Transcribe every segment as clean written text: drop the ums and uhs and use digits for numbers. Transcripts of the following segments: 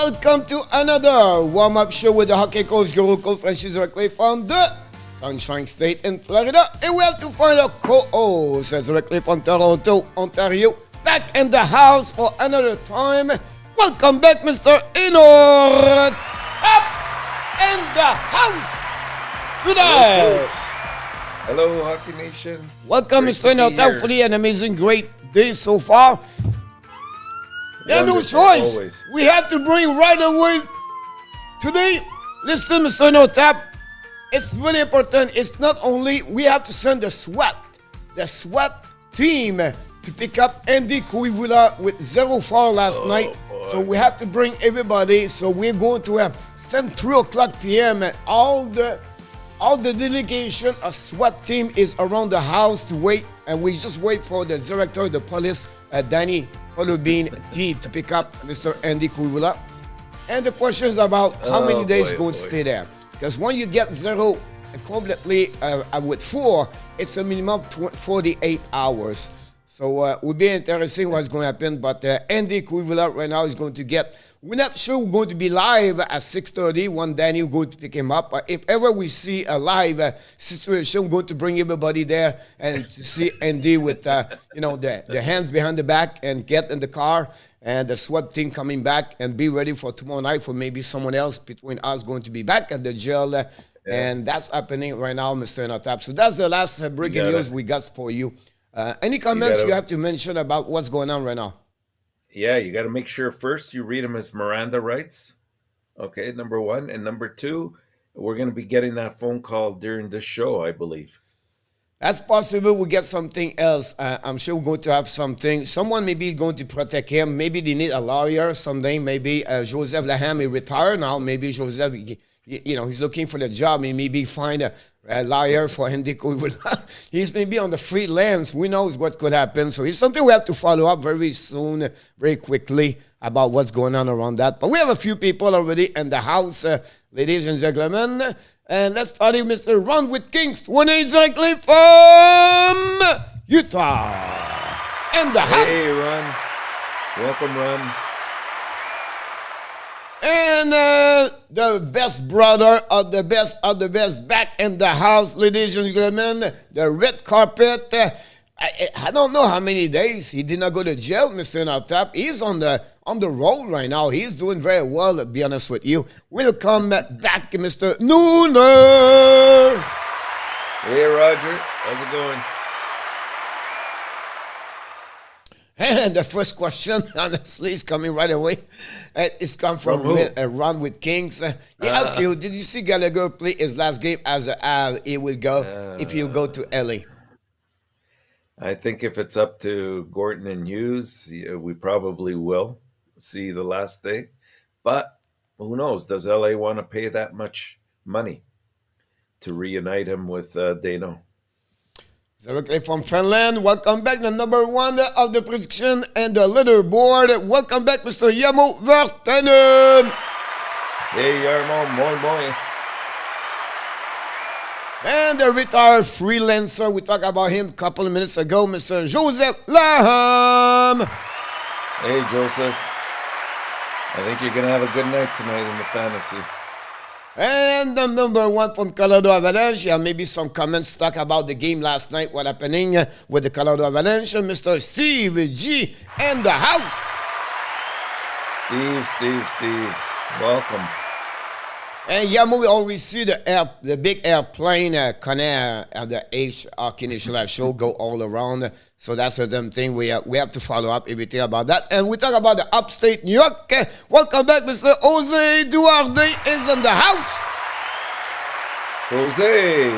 welcome to another warm-up show with the hockey coach, Guru Coach Francis directly from the Sunshine State in Florida. And we have to find a co-host directly from Toronto, Ontario, back in the house for another time. Welcome back, Mr. ENORTAP in the house today. Hello, Hockey Nation. Welcome, Mr. ENORTAP. Hopefully an amazing, great day so far. Yeah, no choice. Always. We have to bring right away today. Listen, Mr. ENORTAP, it's really important. It's not only we have to send the SWAT team to pick up Andy Koivula with 0-4 last night. Boy. So we have to bring everybody. So we're going to have 3 o'clock p.m. and all the delegation of SWAT team is around the house to wait, and we just wait for the director of the police, Danny Holubin, to pick up Mr. Andy Koivula. And the question is about how many days going to stay there. Because when you get 0 completely with 4, it's a minimum 48 hours. So it will be interesting what's going to happen. But Andy Koivula right now is going to get, we're not sure we're going to be live at 6:30 when Danny will go to pick him up. If ever we see a live situation, we're going to bring everybody there and to see Andy with, the hands behind the back and get in the car and the SWAT team coming back and be ready for tomorrow night for maybe someone else between us going to be back at the jail. And that's happening right now, Mr. ENORTAP. So that's the last breaking news we got for you. Any comments you have to mention about what's going on right now? Yeah, you got to make sure first you read them as Miranda rights. Okay, number 1. And number 2, we're going to be getting that phone call during this show, I believe. That's possible. We'll get something else. I'm sure we're going to have something. Someone maybe going to protect him. Maybe they need a lawyer someday. Maybe Joseph LANHAM is retired now. Maybe Joseph, he's looking for the job. He maybe find a lawyer for Andy Koivula. He's maybe on the freelance. Who knows what could happen. So it's something we have to follow up very soon, very quickly about what's going on around that. But we have a few people already in the house, ladies and gentlemen. And let's start with Mr. Ron with Kings, 28 exactly from Utah. In the house. Hey, Ron. Welcome, Ron. And the best brother of the best back in the house, ladies and gentlemen, the red carpet. I don't know how many days he did not go to jail, Mr. ENORTAP. He's on the road right now. He's doing very well, to be honest with you. Welcome back, Mr. Nooner. Hey, Roger. How's it going? And the first question, honestly, is coming right away. It's come from Ron with Kings. He asked you, did you see Gallagher play his last game as he will go if you go to LA? I think if it's up to Gorton and Hughes, we probably will see the last day. But who knows? Does LA want to pay that much money to reunite him with Dano? Directly from Finland, welcome back, the number 1 of the prediction and the leaderboard. Welcome back, Mr. Jarmo Virtanen. Hey, Jarmo, moi. And the retired freelancer, we talked about him a couple of minutes ago, Mr. Joseph LANHAM. Hey, Joseph. I think you're going to have a good night tonight in the fantasy. And the number 1 from Colorado Avalanche. Yeah, maybe some comments talk about the game last night, what happening with the Colorado Avalanche. Mr. Steve G in the house. Steve. Welcome. And yeah, we always see the big airplane Conair at the Hockey Nation show go all around. So that's a damn thing. We have to follow up everything about that. And we talk about the upstate New York. Welcome back, Mr. Jose Duarte is in the house. Jose,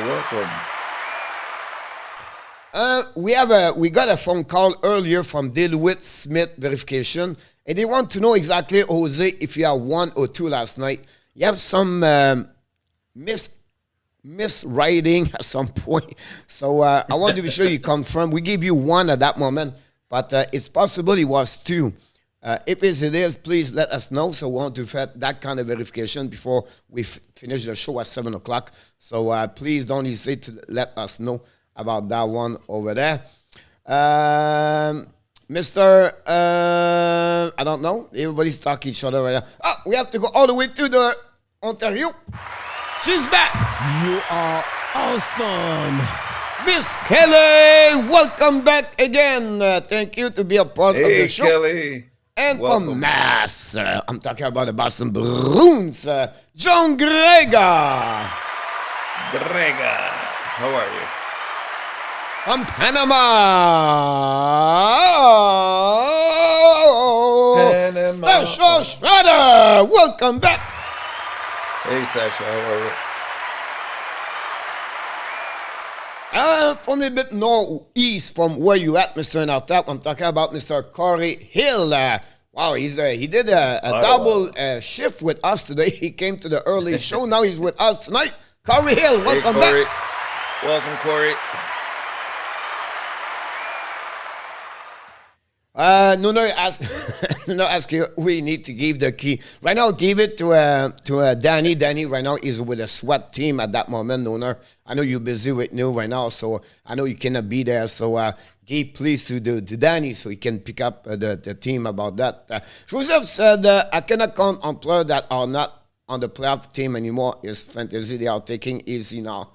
welcome. We got a phone call earlier from DeLwitt Smith Verification, and they want to know exactly, Jose, if you had 1 or 2 last night. You have some miswriting at some point. So I want to be sure you confirm. We gave you 1 at that moment, but it's possible it was 2. If it is, please let us know. So we want to have that kind of verification before we finish the show at 7 o'clock. So please don't hesitate to let us know about that one over there. Mr. I don't know. Everybody's talking each other right now. We have to go all the way to the Ontario. She's back. You are awesome. Miss Kelly, welcome back again. Thank you to be a part of the show. Hey, Kelly. And Welcome. from Mass, I'm talking about the Boston Bruins, John Grega. Grega, how are you? From Panama, Sascha SCHRADER. Welcome back. Hey, Sasha, how are you? From a bit northeast from where you at, Mr. ENORTAP, I'm talking about Mr. Corey Hill. Wow, he did a double shift with us today. He came to the early show. Now he's with us tonight. Corey Hill, welcome hey, Corey. back. Welcome, Corey. Nuno ask you, we need to give the key. Right now, give it to Danny. Danny right now is with a SWAT team at that moment, Nuno. I know you're busy with New right now, so I know you cannot be there. So give please to Danny so he can pick up the team about that. Joseph said, I cannot count on players that are not on the playoff team anymore. It's fantasy. They are taking easy now.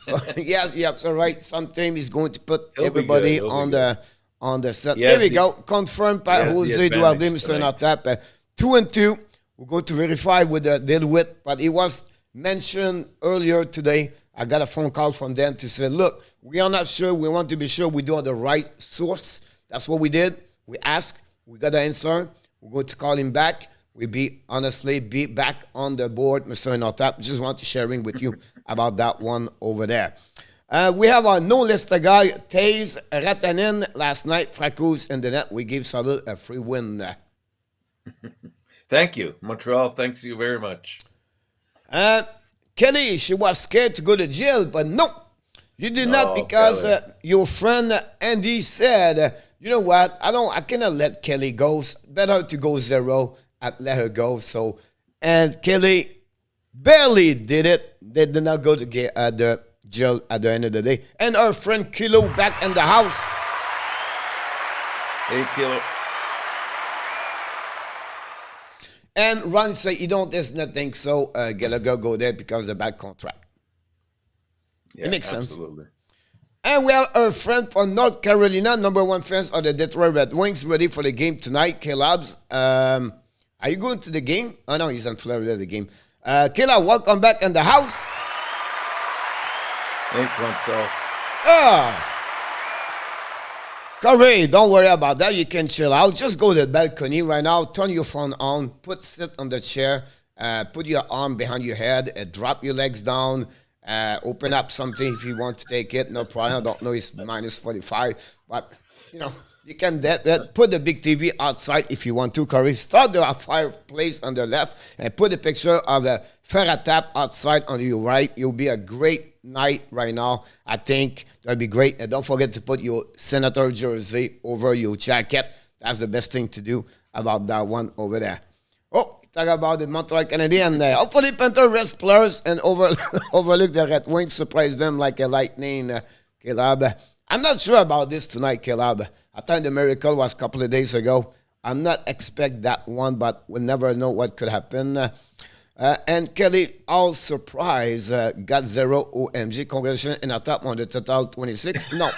So yes, you're absolutely right. Some team is going to put everybody on the set. Yes, there we go. Confirmed by Jose Duarte, Mr. ENORTAP. 2-2. We're going to verify with the deal with, but it was mentioned earlier today. I got a phone call from them to say, look, we are not sure. We want to be sure we do the right source. That's what we did. We asked. We got the answer. We're going to call him back. We'll be back on the board, Mr. ENORTAP. Just want to sharing with you about that one over there. We have our no-list guy, Taze Ratanen, last night. Fracos in the net. We give Salud a free win. Thank you. Montreal, thanks you very much. Kelly, she was scared to go to jail, but no, you did not, because your friend Andy said, you know what, I cannot let Kelly go. Better to go 0 and let her go. So, and Kelly barely did it. They did not go to the jail at the end of the day. And our friend Kilo back in the house. Hey, Kilo. And Ron said, you don't, there's nothing, so Gallagher go there because of the bad contract. Yeah, it makes absolutely. sense. And we have our friend from North Carolina, #1 fans of the Detroit Red Wings, ready for the game tonight. Caleb's, are you going to the game? Oh, no, he's in Florida, the game. Caleb, welcome back in the house. Hey, clump sauce. Corey, don't worry about that. You can chill out. Just go to the balcony right now. Turn your phone on. Sit on the chair. Put your arm behind your head. Drop your legs down. Open up something if you want to take it. No problem. I don't know it's minus 45. But, you know, you can put the big TV outside if you want to, Corey. Start the fireplace on the left and put a picture of the Ferrat tap outside on your right. You'll be a great night right now. I think that'll be great. And don't forget to put your Senator jersey over your jacket. That's the best thing to do about that one over there. Oh, talk about the Montreal Canadiens there. Hopefully Panther rest players and overlook the Red Wings, surprise them like a lightning, Caleb. I'm not sure about this tonight, Caleb. I thought the miracle was a couple of days ago. I'm not expect that one, but we'll never know what could happen. And Kelly, all surprise, got 0 OMG. Congratulations, in a top on the total 26. No.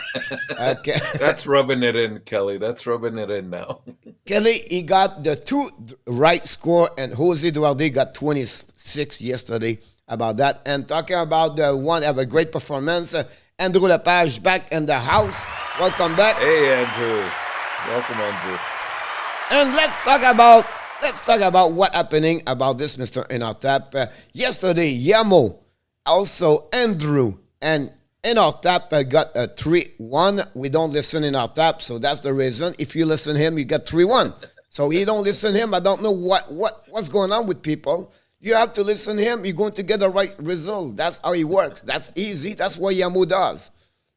Okay. That's rubbing it in, Kelly. That's rubbing it in now. Kelly, he got the 2 right score, and Jose Duarte got 26 yesterday about that. And talking about the one, have a great performance. Andrew Lepage back in the house. Welcome back. Hey, Andrew. Welcome, Andrew. And let's talk about what happening about this, Mr. ENORTAP. Yesterday, Yamo, also Andrew, and ENORTAP got a 3-1. We don't listen ENORTAP, so that's the reason. If you listen to him, you get 3-1. So you don't listen to him, I don't know what's going on with people. You have to listen to him, you're going to get the right result. That's how he works. That's easy. That's what Yamo does.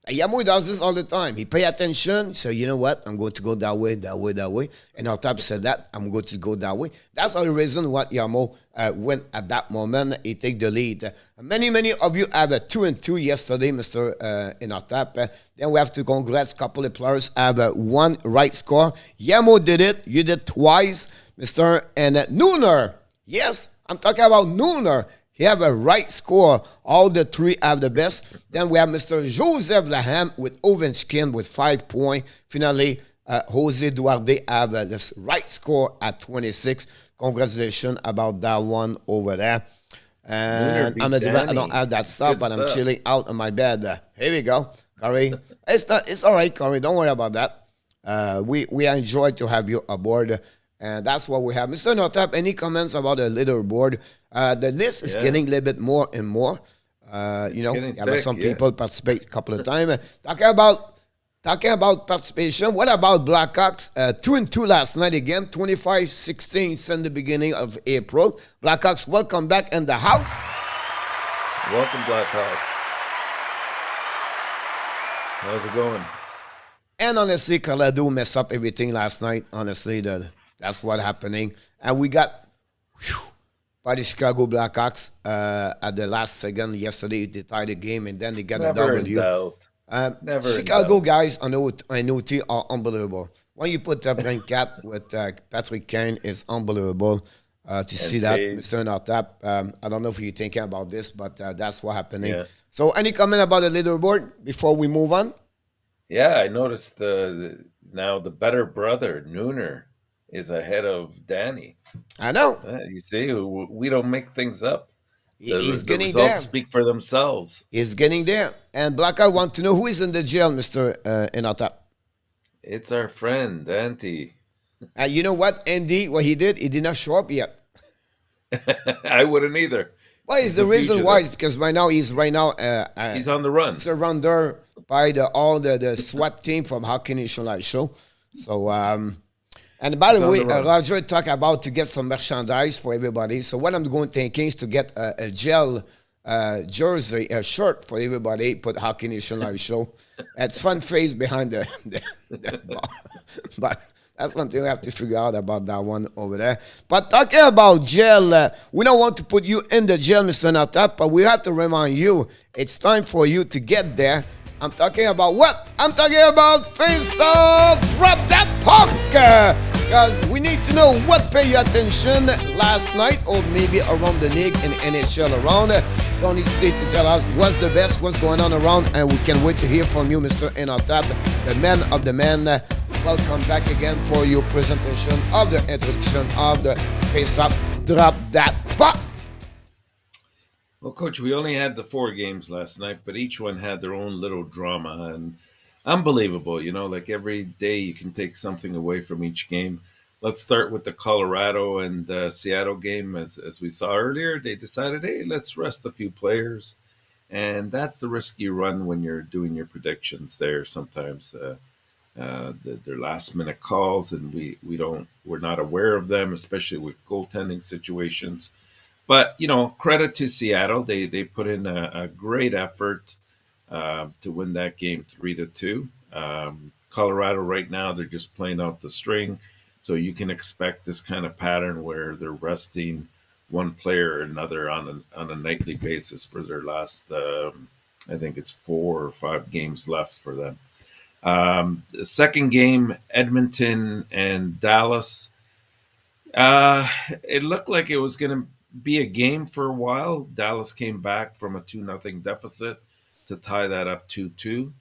Yamo does this all the time. He pay attention. So you know what? I'm going to go that way, that way, that way. And Otap said that I'm going to go that way. That's the reason why Yamo went at that moment. He take the lead. Many of you have a 2-2 yesterday, Mr. Enotap. Then we have to congrats a couple of players have one right score. Yamo did it. You did twice, Mr. And Nooner. Yes, I'm talking about Nooner. He have a right score. All the three have the best. Then we have Mr. Joseph LANHAM with Ovechkin with 5 points. Finally, Jose Duarte have this right score at 26. Congratulations about that one over there. And I don't have that stuff, but I'm chilling out on my bed. Here we go, Corey. It's all right, Corey. Don't worry about that. We enjoy to have you aboard. And that's what we have. Mr. Notap, any comments about the leaderboard? The list is getting a little bit more and more. You know, thick, some people participate a couple of times. Talking about participation, what about Blackhawks? 2-2 last night again, 25-16 since the beginning of April. Blackhawks, welcome back in the house. Welcome, Blackhawks. How's it going? And honestly, Colorado messed up everything last night. Honestly, that's what's happening. And we got by the Chicago Blackhawks at the last second yesterday. They tied the game, and then they got a W. Chicago guys on OT are unbelievable. When you put up rank cat with Patrick Kane, it's unbelievable to see that. Mr. Nortap, I don't know if you're thinking about this, but that's what's happening. Yeah. So any comment about the leaderboard before we move on? Yeah, I noticed now the better brother, Nooner, is ahead of Danny. I know. You see, we don't make things up. He's the getting results there. Speak for themselves. He's getting there. And Blackout want to know who is in the jail, Mr. Enotap. It's our friend, Auntie. You know what, Andy, what he did not show up yet. I wouldn't either. Well, it's the reason why, because he's on the run. Surrendered by all the SWAT team from Hockey Nation Live Show. So, and by the way, Roger talked about to get some merchandise for everybody. So what I'm going thinking is to get a gel jersey, a shirt for everybody, put Hockey Nation Live Show. It's fun face behind the bar. But that's something we have to figure out about that one over there. But talking about jail, we don't want to put you in the jail, Mr. Natap, but we have to remind you, it's time for you to get there. I'm talking about what? I'm talking about Face Off, Drop That Puck! Because we need to know what paid your attention last night or maybe around the league and NHL around. Don't hesitate to tell us what's the best, what's going on around, and we can wait to hear from you, Mr. ENORTAP, the man of the man. Welcome back again for your presentation of the introduction of the Face Off, Drop That Puck! Well, Coach, we only had the 4 games last night, but each one had their own little drama, and unbelievable, you know, like every day you can take something away from each game. Let's start with the Colorado and Seattle game. As we saw earlier, they decided, hey, let's rest a few players, and that's the risk you run when you're doing your predictions there. Sometimes their last-minute calls, and we're not aware of them, especially with goaltending situations. But, you know, credit to Seattle. They put in a great effort to win that game 3-2. Colorado right now, they're just playing out the string. So you can expect this kind of pattern where they're resting one player or another on a nightly basis for their last, I think it's 4 or 5 games left for them. The second game, Edmonton and Dallas. It looked like it was going to be a game for a while. Dallas came back from a 2-0 deficit to tie that up 2-2.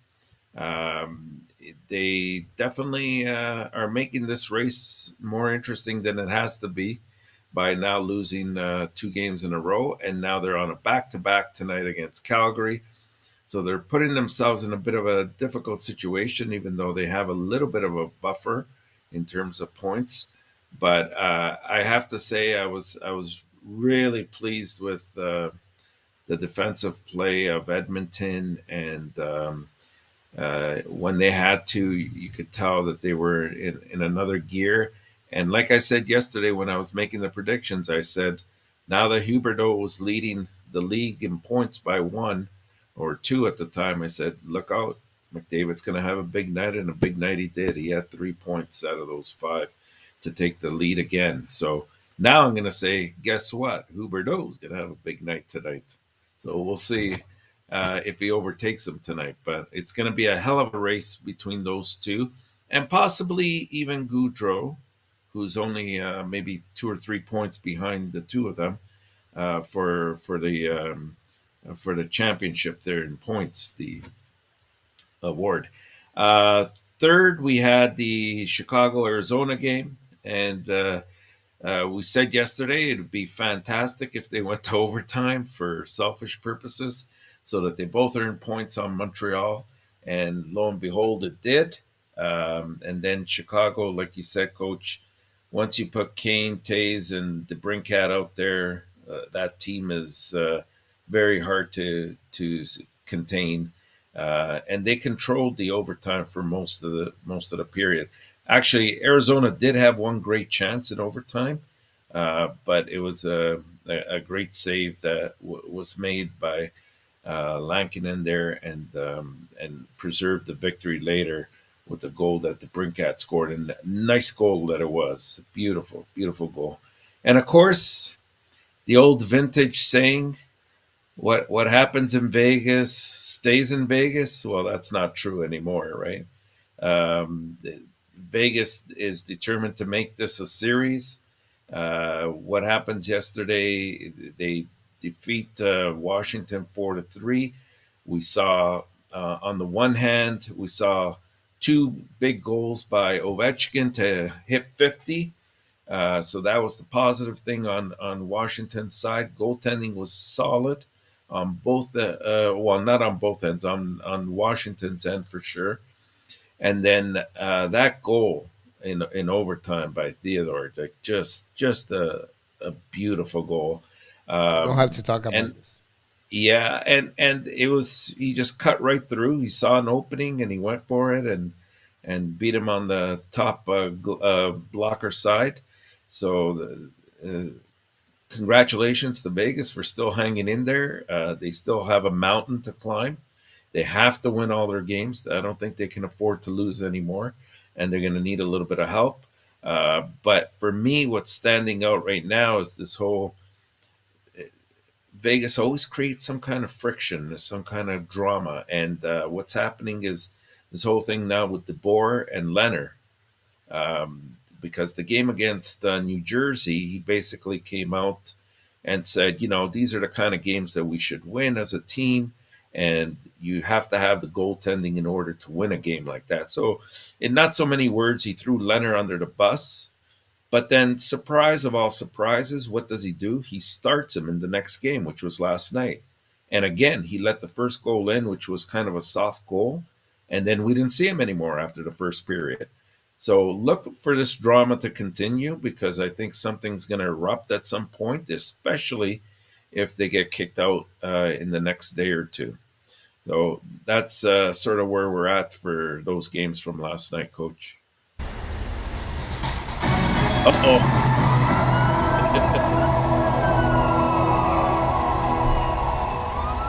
They definitely are making this race more interesting than it has to be by now losing 2 games in a row, and now they're on a back-to-back tonight against Calgary. So they're putting themselves in a bit of a difficult situation, even though they have a little bit of a buffer in terms of points. But I have to say I was really pleased with the defensive play of Edmonton, and when they had to, you could tell that they were in another gear. And like I said yesterday when I was making the predictions, I said, now that Huberdeau was leading the league in points by 1 or 2 at the time, I said, look out, McDavid's going to have a big night, and a big night he did. He had 3 points out of those 5 to take the lead again. So now I'm going to say, guess what? Huberdeau's going to have a big night tonight. So we'll see if he overtakes him tonight. But it's going to be a hell of a race between those two, and possibly even Gaudreau, who's only maybe 2 or 3 points behind the two of them for the championship there in points, the award. Third, we had the Chicago-Arizona game, and we said yesterday it would be fantastic if they went to overtime for selfish purposes so that they both earned points on Montreal, and lo and behold, it did. And then Chicago, like you said, Coach, once you put Kane, Taves, and DeBrincat out there, that team is very hard to contain. And they controlled the overtime for most of the period. Actually, Arizona did have one great chance in overtime, but it was a great save that was made by Lankinen there, and preserved the victory later with the goal that DeBrincat scored. And nice goal that it was. Beautiful, beautiful goal. And of course, the old vintage saying, what happens in Vegas stays in Vegas. Well, that's not true anymore, right? Vegas is determined to make this a series. What happens yesterday? They defeat Washington 4-3. We saw, on the one hand, we saw 2 big goals by Ovechkin to hit 50. So that was the positive thing on Washington's side. Goaltending was solid on both, well, not on both ends, on Washington's end for sure. And then that goal in overtime by Theodore, like just a beautiful goal. Don't have to talk about this. Yeah, and it was, he just cut right through. He saw an opening and he went for it and beat him on the top blocker side. So congratulations to Vegas for still hanging in there. They still have a mountain to climb. They have to win all their games. I don't think they can afford to lose anymore, and they're going to need a little bit of help. But for me, what's standing out right now is this whole Vegas always creates some kind of friction, some kind of drama. And what's happening is this whole thing now with DeBoer and Leonard. Because the game against New Jersey, he basically came out and said, these are the kind of games that we should win as a team, and you have to have the goaltending in order to win a game like that. So in not so many words, he threw Leonard under the bus. But then, surprise of all surprises, what does he do? He starts him in the next game, which was last night. And again, he let the first goal in, which was kind of a soft goal. And then we didn't see him anymore after the first period. So look for this drama to continue, because I think something's going to erupt at some point, especially if they get kicked out in the next day or two. So that's sort of where we're at for those games from last night, Coach. Uh-oh.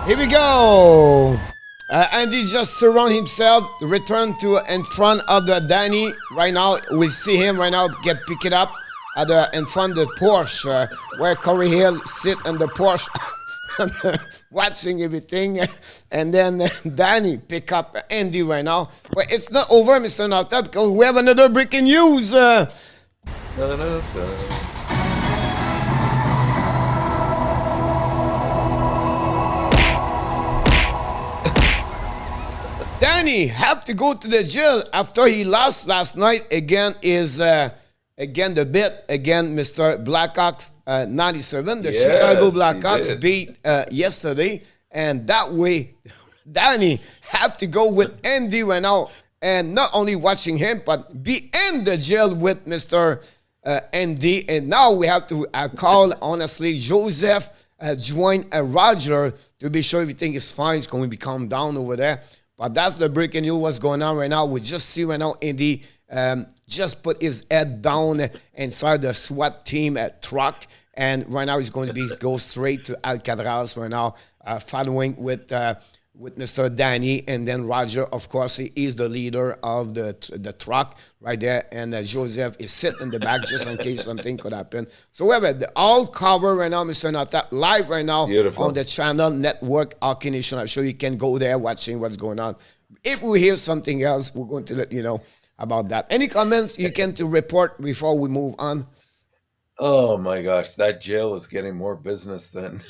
Here we go. Andy just surround himself, return to in front of the Danny. Right now, we see him right now get picked up at in front of the Porsche, where Corey Hill sit in the Porsche watching everything. And then Danny pick up Andy right now. But it's not over, Mr. Nota, because we have another breaking news. Danny have to go to the jail after he lost last night again. Again Mr. Blackhawks 97. The Chicago Blackhawks beat yesterday, and that way Danny have to go with Andy right now, and not only watching him, but be in the jail with Mr. Andy. And now we have to call, honestly, Joseph join Roger to be sure everything is fine. It's going to be calmed down over there. But that's the breaking news, what's going on right now. We just see right now Andy just put his head down inside the SWAT team truck. And right now he's going to go straight to Alcatraz right now, following with with Mr. Danny, and then Roger, of course, he is the leader of the truck right there, and Joseph is sitting in the back just in case something could happen. So we have it all covered right now, Mr. Untitled, live right now on the channel network Hockey Nation. I'm sure you can go there watching what's going on. If we hear something else, we're going to let you know about that. Any comments you can to report before we move on? Oh my gosh, that jail is getting more business than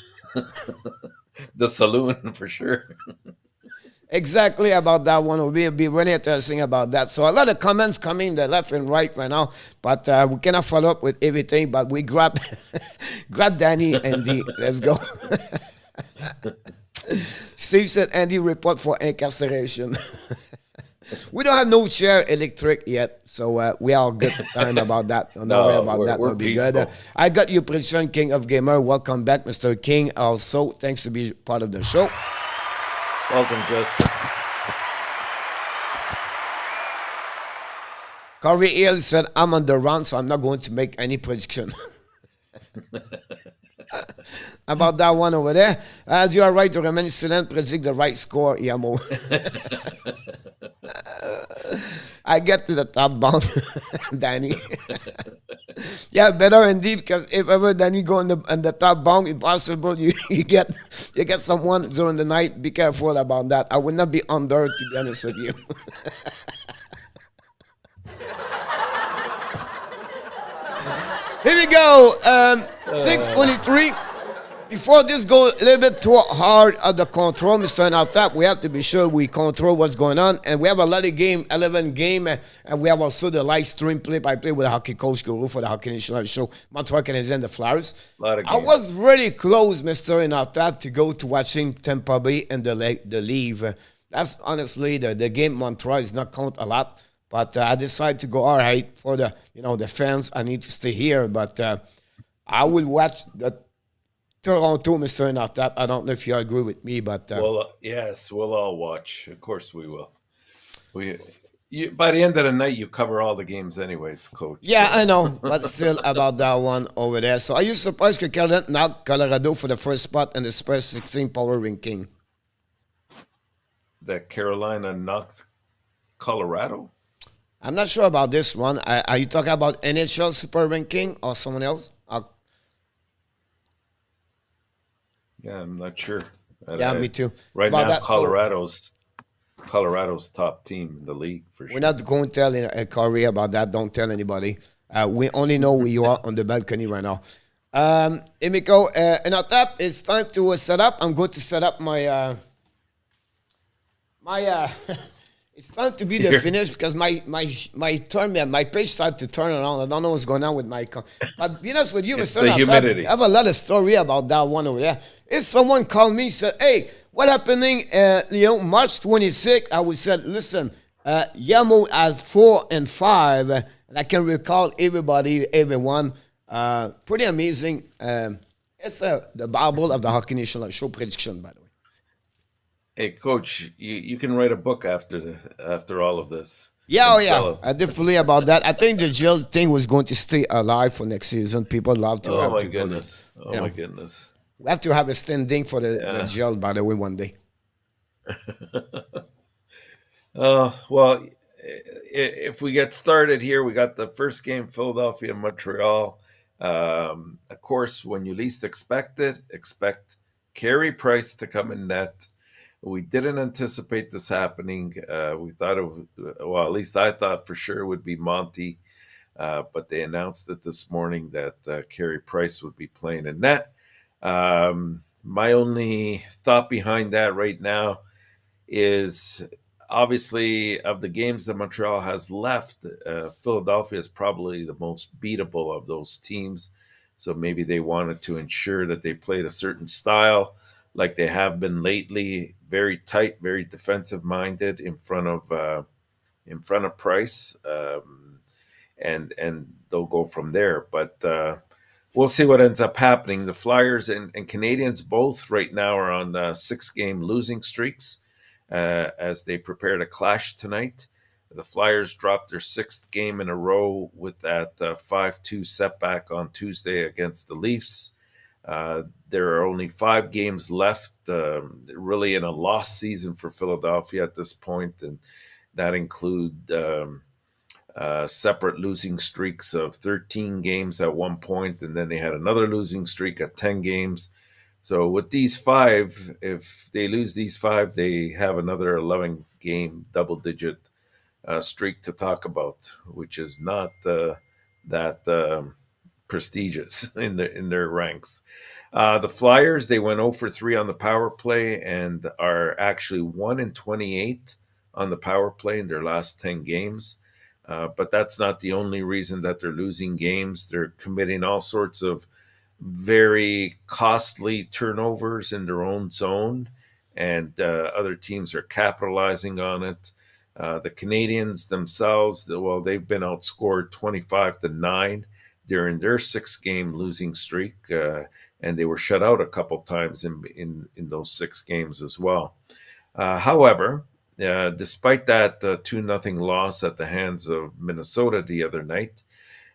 the saloon for sure. Exactly about that one. It'll be really interesting about that. So a lot of comments coming the left and right right now, but we cannot follow up with everything. But we grab Danny and D. Let's go. Steve said Andy report for incarceration. We don't have no chair electric yet, so we are good time about that. Don't worry about that. We'll be good. I got you, prediction King of Gamer. Welcome back, Mr. King. Also, thanks to be part of the show. Welcome, Justin. Corey Hill said, I'm on the run, so I'm not going to make any prediction. About that one over there. As you are right to remain silent, predict the right score, Yamo. I get to the top bound, Danny. Yeah, better indeed, because if ever Danny go on the top bound, impossible. You get someone during the night. Be careful about that. I would not be under, to be honest with you. Here we go. 6:23. Before this goes a little bit too hard at the control, Mr. Untitled, we have to be sure we control what's going on. And we have a lot of game, 11 game, and we have also the live stream play-by-play with the hockey coach Guru for the Hockey National Show, Montreal Canadiens, the Flyers. I was really close, Mr. Untitled, to go to watching Tampa Bay and the Leave. That's honestly, the game Montreal is not count a lot. But I decided to go, all right, for the fans, I need to stay here. But I will watch the Toronto, Mr. Untitled. I don't know if you agree with me, but well, yes, we'll all watch. Of course, we will. By the end of the night, you cover all the games, anyways, Coach. Yeah, so. I know, but still about that one over there. So, are you surprised that Canada knocked Colorado for the first spot in the Spurs 16 power ranking? That Carolina knocked Colorado? I'm not sure about this one. Are you talking about NHL super ranking or someone else? Yeah, I'm not sure. Yeah, me too. Right now, Colorado's top team in the league for sure. We're not going to tell Corey about that. Don't tell anybody. We only know where you are on the balcony right now. Emiko, Untitled, it's time to set up. I'm going to set up my it's time to be the finish because my page started to turn around. I don't know what's going on with my but be honest with you, Mr. The humidity. I have a lot of story about that one over there. If someone called me and said, hey, what happening March 26th, I would say, listen, Yamo at 4 and 5, and I can recall everyone. Pretty amazing. It's the Bible of the Hockey National Show prediction, by the way. Hey, Coach, you can write a book after all of this. Yeah, I definitely about that. I think the jail thing was going to stay alive for next season. People love to have my goodness. My goodness. We have to have a standing for the jail, by the way, one day. Well, if we get started here, we got the first game, Philadelphia, Montreal. Of course, when you least expect it, expect Carey Price to come in net. We didn't anticipate this happening. We thought at least I thought for sure it would be Monty, but they announced it this morning that Carey Price would be playing in net. My only thought behind that right now is obviously of the games that Montreal has left, Philadelphia is probably the most beatable of those teams. So maybe they wanted to ensure that they played a certain style like they have been lately, very tight, very defensive-minded in front of Price, and they'll go from there. But we'll see what ends up happening. The Flyers and Canadiens both right now are on 6-game losing streaks as they prepare to clash tonight. The Flyers dropped their 6th game in a row with that 5-2 setback on Tuesday against the Leafs. There are only 5 games left, really in a lost season for Philadelphia at this point, and that include separate losing streaks of 13 games at one point, and then they had another losing streak at 10 games. So with these 5, if they lose these 5, they have another 11 game double-digit streak to talk about, which is not that prestigious in their ranks. The Flyers, they went 0 for 3 on the power play and are actually 1-28 on the power play in their last 10 games. But that's not the only reason that they're losing games. They're committing all sorts of very costly turnovers in their own zone, and other teams are capitalizing on it. The Canadians themselves, well, they've been outscored 25-9 during their 6-game losing streak, and they were shut out a couple times in those 6 games as well. However, despite that 2-0 loss at the hands of Minnesota the other night,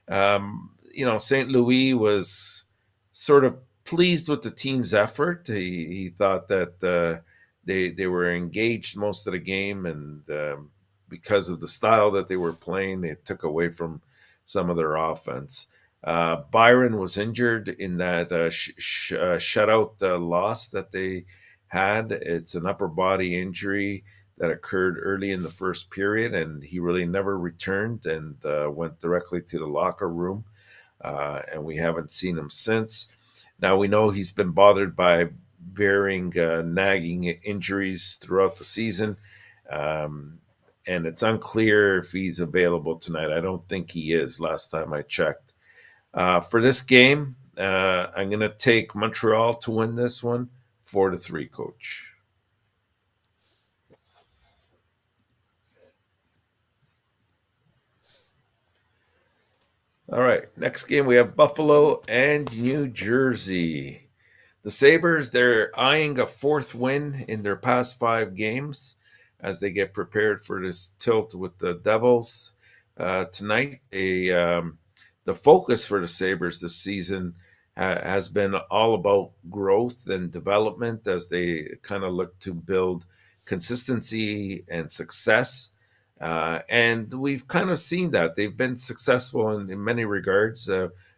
St. Louis was sort of pleased with the team's effort. He thought that they were engaged most of the game, and because of the style that they were playing, they took away from some of their offense. Byron was injured in that shutout loss that they had. It's an upper body injury that occurred early in the first period, and he really never returned and went directly to the locker room, and we haven't seen him since. Now, we know he's been bothered by varying nagging injuries throughout the season, and it's unclear if he's available tonight. I don't think he is, last time I checked. For this game, I'm going to take Montreal to win this one, 4-3, Coach. All right, next game we have Buffalo and New Jersey. The Sabres, they're eyeing a 4th win in their past 5 games as they get prepared for this tilt with the Devils tonight. The focus for the Sabres this season has been all about growth and development as they kind of look to build consistency and success. And we've kind of seen that. They've been successful in many regards.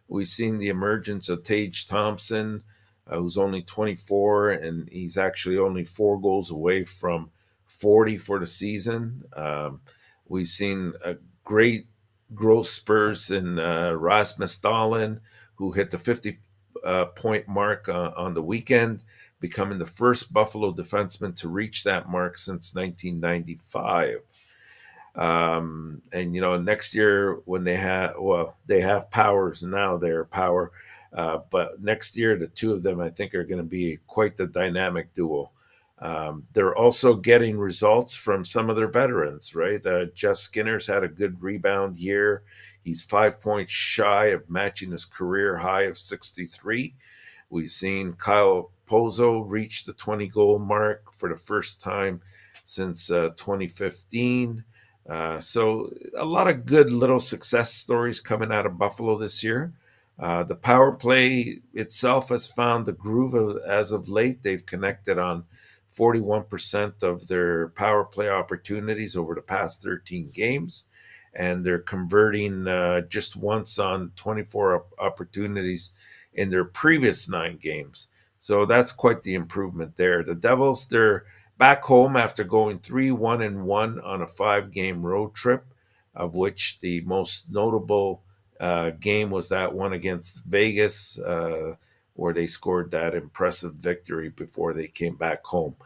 We've seen the emergence of Tage Thompson, who's only 24, and he's actually only 4 goals away from 40 for the season. We've seen a great growth spurs in Rasmus Dahlin, who hit the 50-point mark on the weekend, becoming the first Buffalo defenseman to reach that mark since 1995. And next year when they have Powers now, they're Power, but next year the two of them I think are going to be quite the dynamic duo. They're also getting results from some of their veterans, right? Jeff Skinner's had a good rebound year. He's 5 points shy of matching his career high of 63. We've seen Kyle Pozo reach the 20-goal mark for the first time since 2015. So a lot of good little success stories coming out of Buffalo this year. The power play itself has found the groove as of late. They've connected on 41% of their power play opportunities over the past 13 games, and they're converting just once on 24 opportunities in their previous 9 games. So that's quite the improvement there. The Devils, they're back home after going 3-1-1 on a 5-game road trip, of which the most notable game was that one against Vegas, where they scored that impressive victory before they came back home.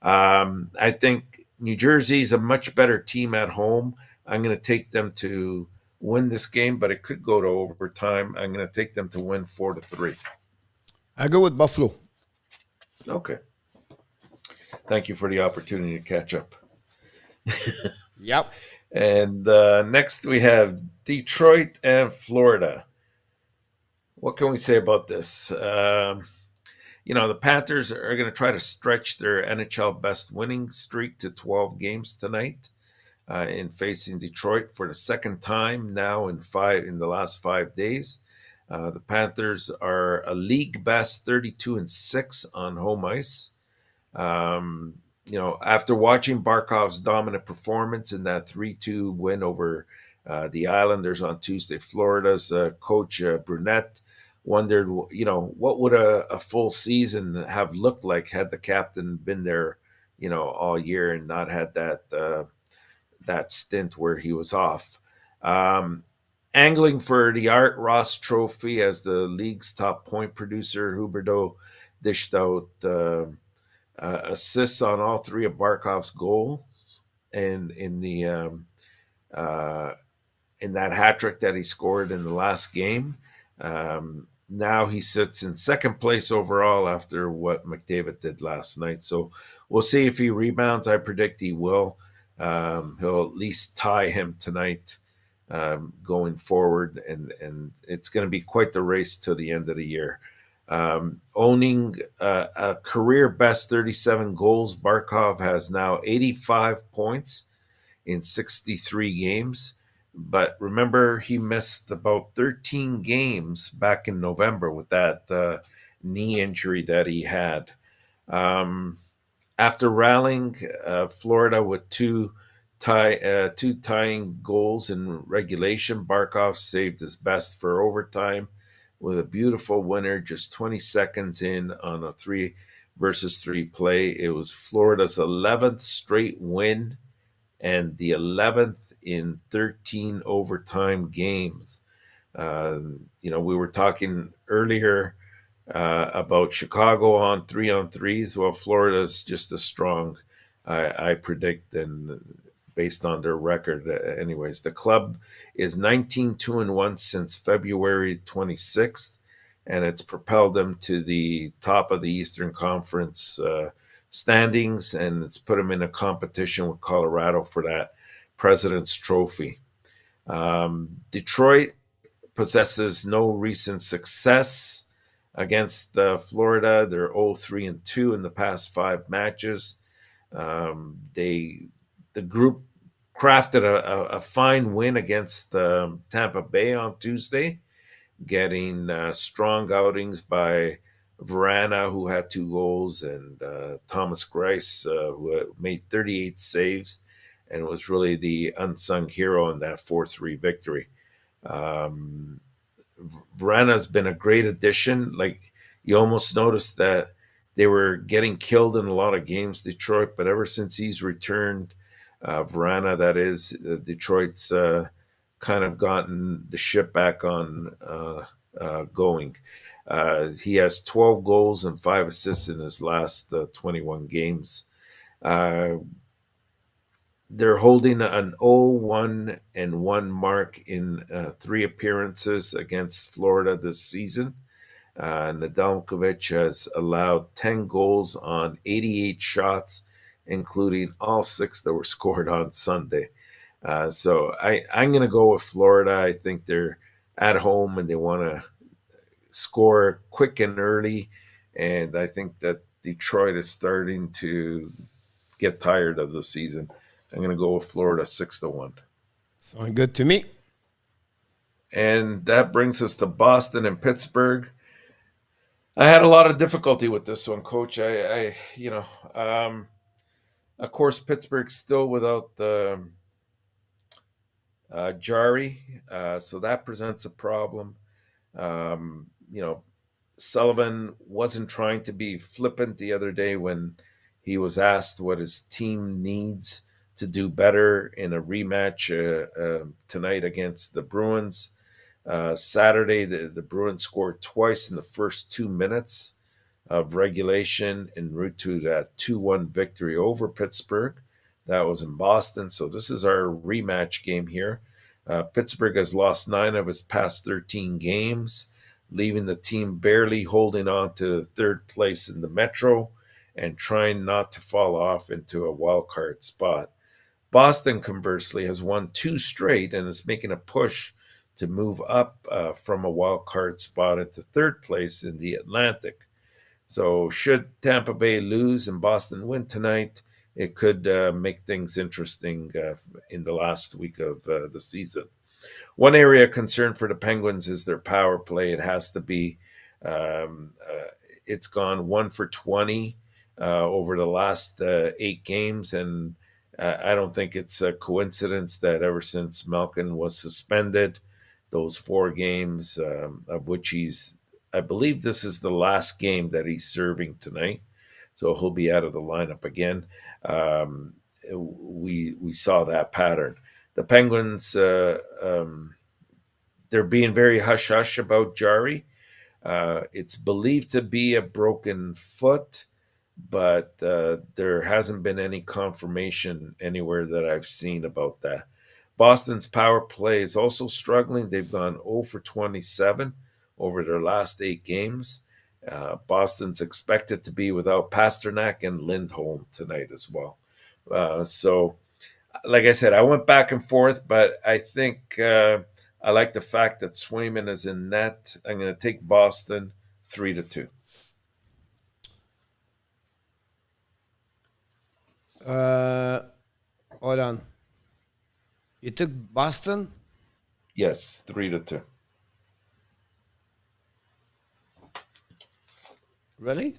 I think New Jersey's a much better team at home. I'm going to take them to win this game, but it could go to overtime. I'm going to take them to win 4-3. I go with Buffalo. Okay. Thank you for the opportunity to catch up. Yep. And next we have Detroit and Florida. What can we say about this? The Panthers are going to try to stretch their NHL best winning streak to 12 games tonight in facing Detroit for the second time now in the last 5 days. The Panthers are a league best 32-6 on home ice. After watching Barkov's dominant performance in that 3-2 win over the Islanders on Tuesday, Florida's coach Brunette wondered, what would a full season have looked like had the captain been there, all year and not had that stint where he was off. Angling for the Art Ross Trophy as the league's top point producer, Huberdeau dished out assists on all three of Barkov's goals, and in that hat trick that he scored in the last game. Now he sits in second place overall after what McDavid did last night. So we'll see if he rebounds. I predict he will. He'll at least tie him tonight going forward, and it's going to be quite the race to the end of the year. Owning a career best 37 goals, Barkov has now 85 points in 63 games. But remember, he missed about 13 games back in November with that knee injury that he had. After rallying Florida with two tying goals in regulation, Barkov saved his best for overtime with a beautiful winner just 20 seconds in on a 3-versus-3 play. It was Florida's 11th straight win and the 11th in 13 overtime games. We were talking earlier about Chicago on 3-on-3s. Well, Florida's just as strong, I predict, and based on their record. Anyways, the club is 19-2-1 since February 26th, and it's propelled them to the top of the Eastern Conference standings, and it's put them in a competition with Colorado for that President's Trophy. Detroit possesses no recent success against Florida. They're 0-3-2 in the past 5 matches. The group crafted a fine win against Tampa Bay on Tuesday, getting strong outings by Vrana, who had 2 goals, and Thomas Greiss, who made 38 saves and was really the unsung hero in that 4-3 victory. Vrana's been a great addition. Like, you almost noticed that they were getting killed in a lot of games, Detroit, but ever since he's returned, Vrana, that is, Detroit's kind of gotten the ship back on going. He has 12 goals and 5 assists in his last 21 games. They're holding an 0-1-1 mark in 3 appearances against Florida this season. Nedeljkovic has allowed 10 goals on 88 shots, including all 6 that were scored on Sunday. So I'm going to go with Florida. I think they're at home and they want to score quick and early. And I think that Detroit is starting to get tired of the season. I'm going to go with Florida 6-1. Sounds good to me. And that brings us to Boston and Pittsburgh. I had a lot of difficulty with this one, Coach. Of course, Pittsburgh's still without Jarry, so that presents a problem. Sullivan wasn't trying to be flippant the other day when he was asked what his team needs to do better in a rematch tonight against the Bruins. Saturday, the Bruins scored twice in the first 2 minutes of regulation en route to that 2-1 victory over Pittsburgh. That was in Boston. So this is our rematch game here. Pittsburgh has lost 9 of its past 13 games, leaving the team barely holding on to 3rd place in the Metro and trying not to fall off into a wild card spot. Boston, conversely, has won 2 straight and is making a push to move up from a wild card spot into 3rd place in the Atlantic. So should Tampa Bay lose and Boston win tonight, it could make things interesting in the last week of the season. One area of concern for the Penguins is their power play. It has to be. It's gone 1 for 20 over the last 8 games, and I don't think it's a coincidence that ever since Malkin was suspended, those 4 games, of which I believe this is the last game that he's serving tonight, so he'll be out of the lineup again. We saw that pattern. The Penguins, they're being very hush-hush about Jarry. It's believed to be a broken foot, but there hasn't been any confirmation anywhere that I've seen about that. Boston's power play is also struggling. They've gone 0 for 27 over their last 8 games. Boston's expected to be without Pasternak and Lindholm tonight as well. So, like I said, I went back and forth, but I think I like the fact that Swayman is in net. I'm going to take Boston 3-2. Hold on. You took Boston? Yes, 3-2. Really?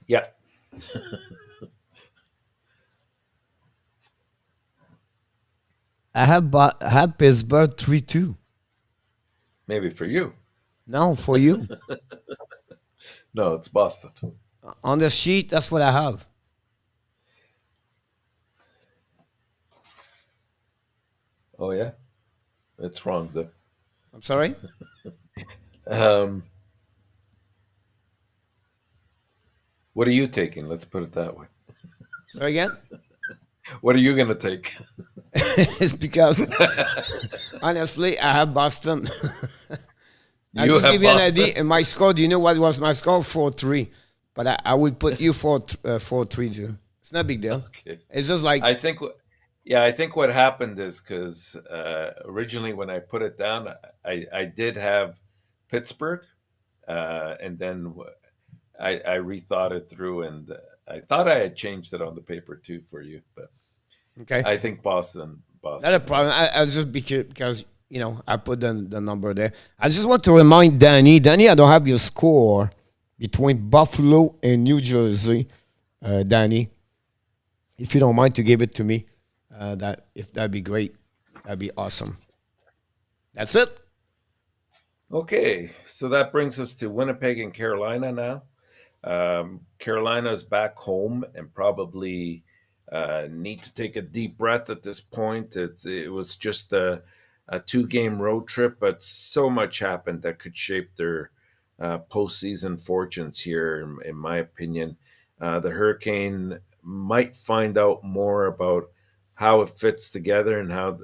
Yeah. I have Pittsburgh 3-2. Maybe for you. No, for you. No, it's Boston. On the sheet, that's what I have. Oh, yeah? It's wrong, though. I'm sorry? What are you taking? Let's put it that way. Sorry again? What are you going to take? It's because, honestly, I have Boston. I'll You just have give you an Boston. idea. And my score, do you know what was my score? 4-3. But I would put you 4-3 too. It's not a big deal. Okay. It's just like, I think what happened is because originally when I put it down, I did have Pittsburgh, and then I rethought it through, and I thought I had changed it on the paper too for you, but okay. I think Boston. Not a problem. I just because you know I put the number there. I just want to remind Danny. Danny, I don't have your score between Buffalo and New Jersey. Danny, if you don't mind to give it to me, that'd be great. That'd be awesome. That's it. Okay, so that brings us to Winnipeg and Carolina now. Carolina's back home and probably need to take a deep breath at this point. It was just a 2-game road trip, but so much happened that could shape their postseason fortunes here, in my opinion. The Hurricane might find out more about how it fits together and how,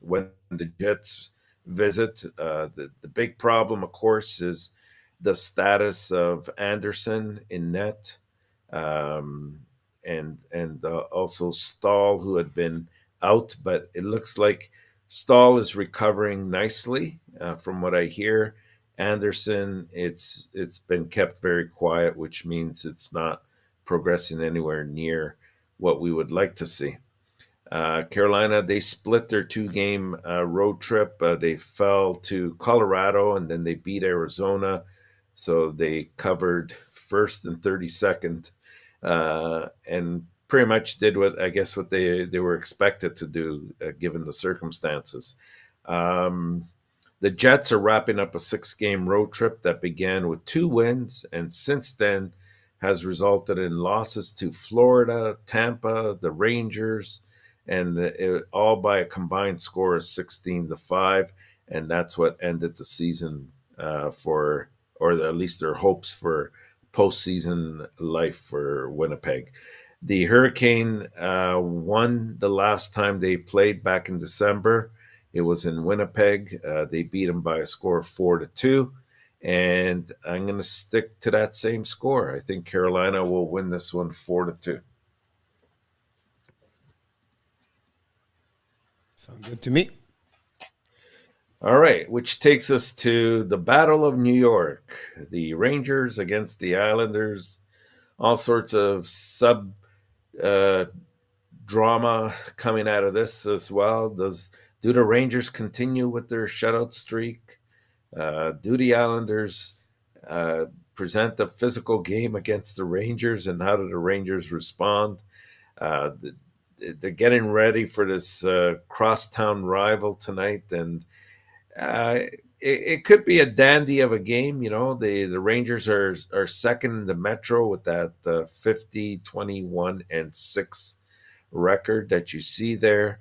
when the Jets visit. The big problem, of course, is the status of Anderson in net, and also Stahl, who had been out, but it looks like Stahl is recovering nicely, from what I hear. Anderson, it's been kept very quiet, which means it's not progressing anywhere near what we would like to see. Carolina, they split their 2-game road trip. They fell to Colorado and then they beat Arizona. So they covered first and 32nd, and pretty much did what they were expected to do, given the circumstances. The Jets are wrapping up a 6-game road trip that began with 2 wins and since then has resulted in losses to Florida, Tampa, the Rangers, and all by a combined score of 16-5, and that's what ended the season or at least their hopes for postseason life for Winnipeg. The Hurricane won the last time they played back in December. It was in Winnipeg. They beat them by a score of 4-2, and I'm going to stick to that same score. I think Carolina will win this one 4-2. Sounds good to me. All right, which takes us to the Battle of New York. The Rangers against the Islanders. All sorts of drama coming out of this as well. Do the Rangers continue with their shutout streak? Do the Islanders present a physical game against the Rangers, and how do the Rangers respond? They're getting ready for this crosstown rival tonight, and it could be a dandy of a game. You know, the Rangers are second in the Metro with that 50, 21, and 6 record that you see there.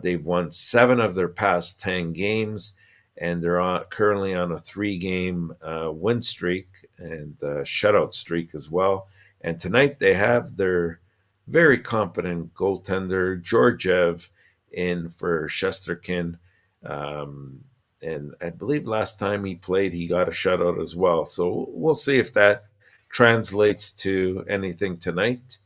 They've won 7 of their past 10 games, and they're currently on a 3-game win streak and shutout streak as well. And tonight they have their very competent goaltender Georgiev in for Shesterkin. And I believe last time he played, he got a shutout as well. So we'll see if that translates to anything tonight.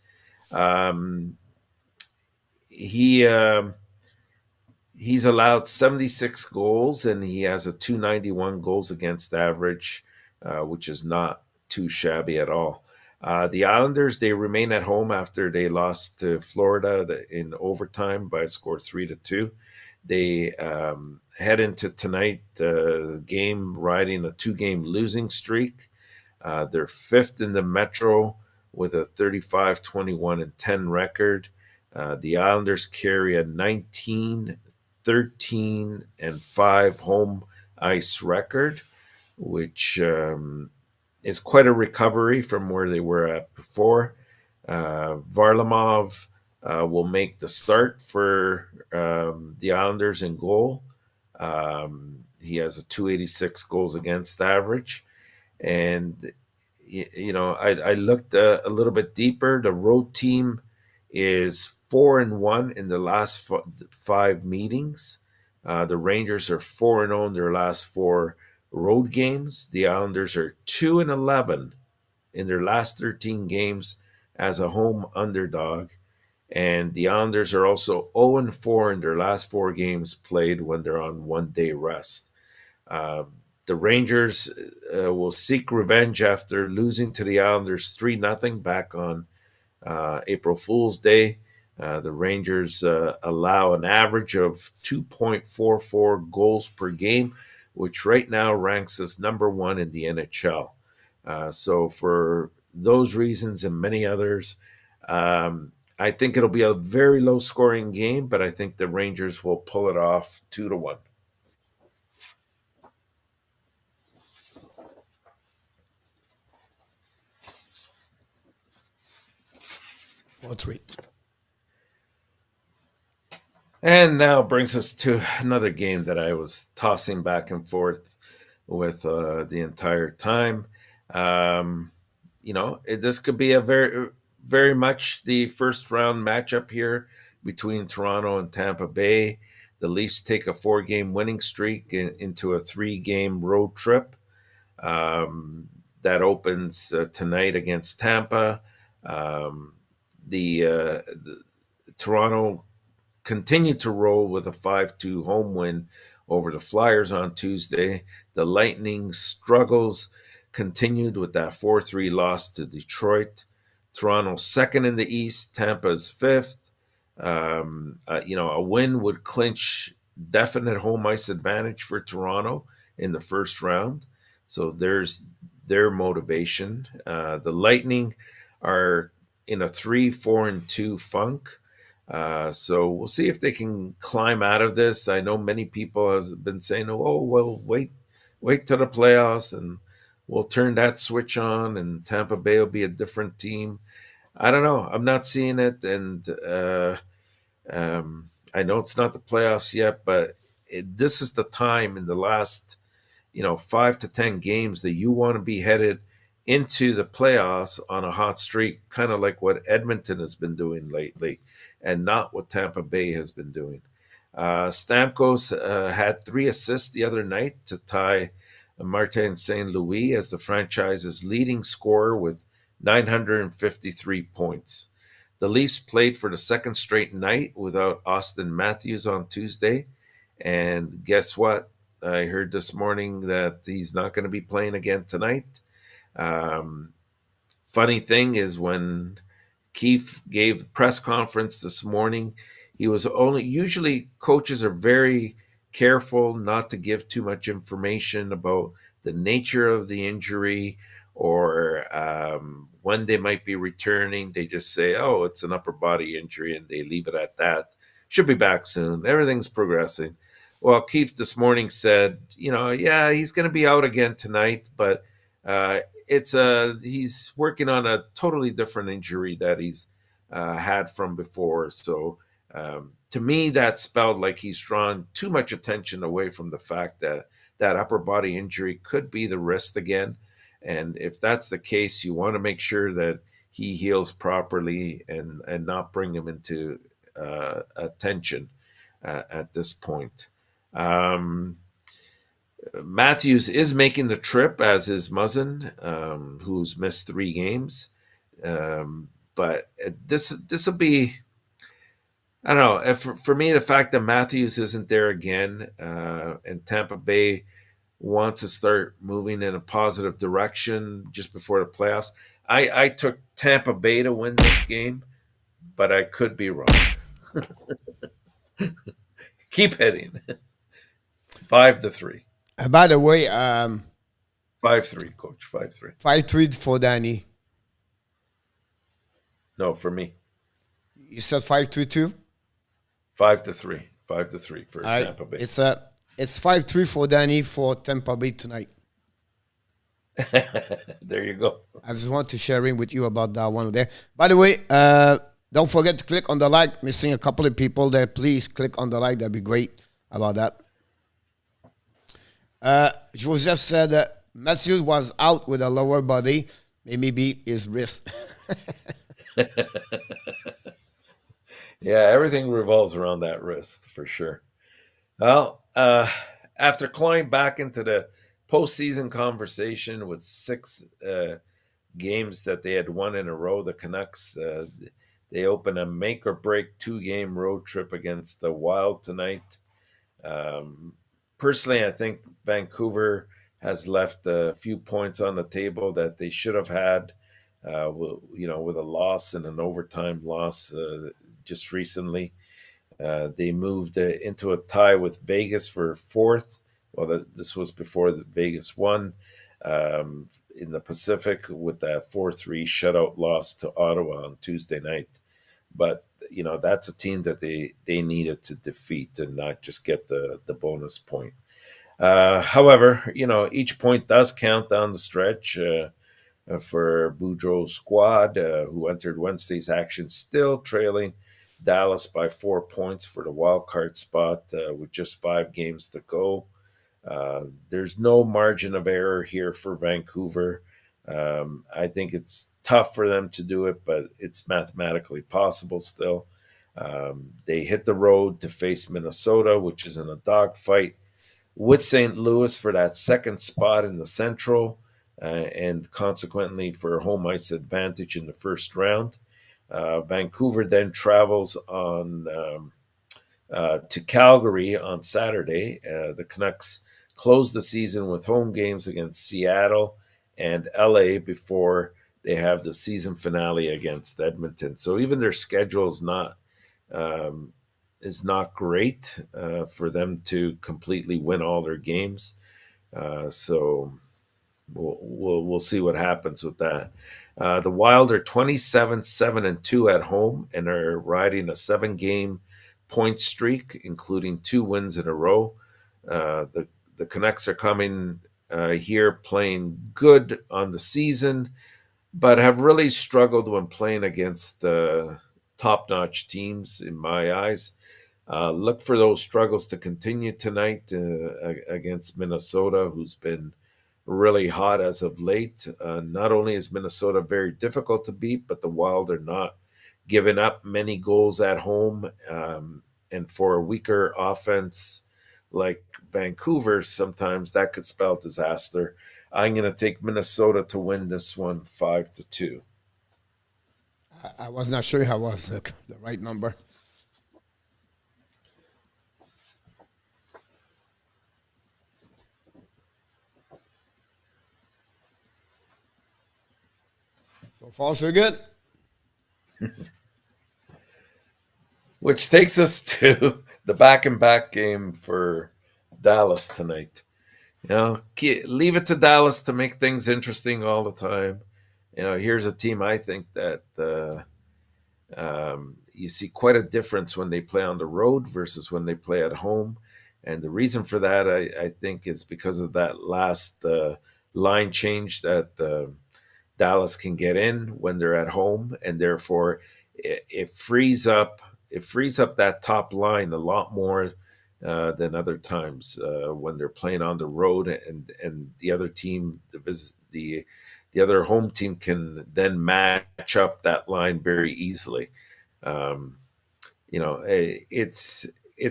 He's allowed 76 goals, and he has a .291 goals against average, which is not too shabby at all. The Islanders, they remain at home after they lost to Florida in overtime by a score 3-2. They head into tonight game riding a 2-game losing streak. They're 5th in the Metro with a 35, 21, and 10 record. The Islanders carry a 19, 13, and 5 home ice record, which is quite a recovery from where they were at before. Varlamov will make the start for the Islanders in goal. He has a .286 goals against average. And, you know, I looked a little bit deeper. The road team is 4-1 in the last 5 meetings. The Rangers are 4-0 in their last 4 road games. The Islanders are 2-11 in their last 13 games as a home underdog. And the Islanders are also 0-4 in their last 4 games played when they're on 1-day rest. The Rangers will seek revenge after losing to the Islanders 3-0 back on April Fool's Day. The Rangers allow an average of 2.44 goals per game, which right now ranks us number 1 in the NHL. So for those reasons and many others, I think it'll be a very low-scoring game, but I think the Rangers will pull it off 2-1. That's right. And now brings us to another game that I was tossing back and forth with the entire time. You know, this could be a very, very much the first round matchup here between Toronto and Tampa Bay. The Leafs take a 4-game winning streak into a 3-game road trip. That opens tonight against Tampa. The Toronto continued to roll with a 5-2 home win over the Flyers on Tuesday. The Lightning struggles continued with that 4-3 loss to Detroit. Toronto's second in the East, Tampa's 5th. You know, a win would clinch definite home ice advantage for Toronto in the first round. So there's their motivation. The Lightning are in a 3-4-2 funk. So we'll see if they can climb out of this. I know many people have been saying, oh, well, wait till the playoffs and we'll turn that switch on and Tampa Bay will be a different team. I don't know. I'm not seeing it. And I know it's not the playoffs yet, but this is the time in the last, 5 to 10 games that you want to be headed into the playoffs on a hot streak, kind of like what Edmonton has been doing lately and not what Tampa Bay has been doing. Stamkos had 3 assists the other night to tie Martin St. Louis as the franchise's leading scorer with 953 points. The Leafs played for the second straight night without Austin Matthews on Tuesday. And guess what? I heard this morning that he's not going to be playing again tonight. Funny thing is when Keefe gave a press conference this morning. He was usually coaches are very careful not to give too much information about the nature of the injury or when they might be returning. They just say, oh, it's an upper body injury, and they leave it at that. Should be back soon. Everything's progressing. Well, Keefe this morning said, yeah, he's going to be out again tonight, but he's working on a totally different injury that he's had from before. So to me, that spelled like he's drawn too much attention away from the fact that that upper body injury could be the wrist again. And if that's the case, you want to make sure that he heals properly and not bring him into attention at this point. Matthews is making the trip, as is Muzzin, who's missed 3 games. But this will be, I don't know. For me, the fact that Matthews isn't there again and Tampa Bay wants to start moving in a positive direction just before the playoffs. I took Tampa Bay to win this game, but I could be wrong. Keep hitting. 5-3. By the way, 5-3, coach. 5-3. 5-3 for Danny. No, for me. You said 5-3 too? 5-3. 5-3 for Tampa Bay. It's 5-3 for Danny for Tampa Bay tonight. There you go. I just want to share in with you about that one there. By the way, don't forget to click on the like. Missing a couple of people there. Please click on the like. That'd be great about that. Joseph said that Matthews was out with a lower body. Maybe his wrist. Yeah, everything revolves around that wrist for sure. Well, after clawing back into the postseason conversation with 6 games that they had won in a row, the Canucks, they open a make-or-break 2-game road trip against the Wild tonight. Personally, I think Vancouver has left a few points on the table that they should have had, with a loss and an overtime loss just recently. They moved into a tie with Vegas for 4th. Well, this was before Vegas won in the Pacific with that 4-3 shutout loss to Ottawa on Tuesday night. But, that's a team that they needed to defeat and not just get the bonus point. However, each point does count down the stretch for Boudreau's squad, who entered Wednesday's action still trailing Dallas by 4 points for the wild card spot with just 5 games to go. There's no margin of error here for Vancouver. I think it's tough for them to do it, but it's mathematically possible still. They hit the road to face Minnesota, which is in a dogfight with St. Louis for that second spot in the Central, and consequently for home ice advantage in the first round. Vancouver then travels on to Calgary on Saturday. The Canucks close the season with home games against Seattle and LA before they have the season finale against Edmonton. So even their schedule is not great for them to completely win all their games. So we'll see what happens with that. The Wild are 27-7-2 at home and are riding a 7-game point streak, including 2 wins in a row. The Canucks are coming here playing good on the season, but have really struggled when playing against top-notch teams in my eyes. Look for those struggles to continue tonight against Minnesota, who's been really hot as of late. Not only is Minnesota very difficult to beat, but the Wild are not giving up many goals at home. And for a weaker offense like Vancouver, sometimes that could spell disaster. I'm going to take Minnesota to win this one 5-2. I was not sure if I was the right number. So far, so good. Which takes us to the back-and-back game for Dallas tonight. Leave it to Dallas to make things interesting all the time. Here's a team I think that you see quite a difference when they play on the road versus when they play at home. And the reason for that, I think, is because of that last line change that Dallas can get in when they're at home, and therefore it frees up that top line a lot more than other times when they're playing on the road, and the other team, the other home team, can then match up that line very easily. It's